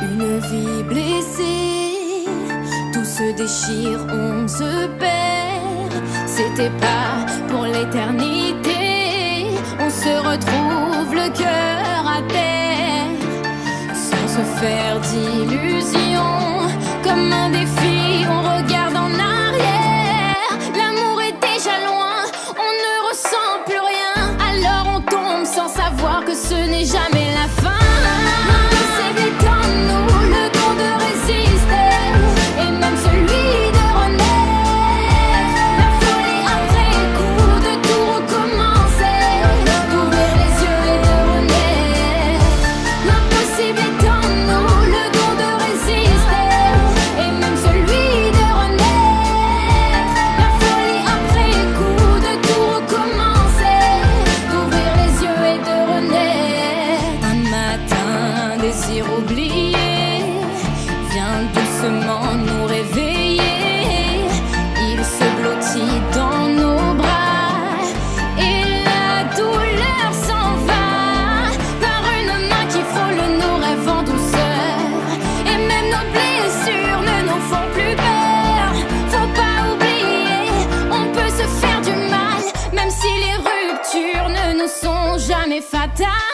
Une vie blessée, tout se déchire, on se perd. C'était pas pour l'éternité, on se retrouve le cœur à terre, sans se faire d'illusions. Comme un défi, on regarde en arrière. L'amour est déjà loin, on ne ressent plus rien. Alors on tombe sans savoir que ce n'est jamais la fin. Oublié vient doucement nous réveiller. Il se blottit dans nos bras et la douleur s'en va par une main qui frôle nos rêves en douceur. Et même nos blessures ne nous font plus peur. Faut pas oublier, on peut se faire du mal, même si les ruptures ne nous sont jamais fatales.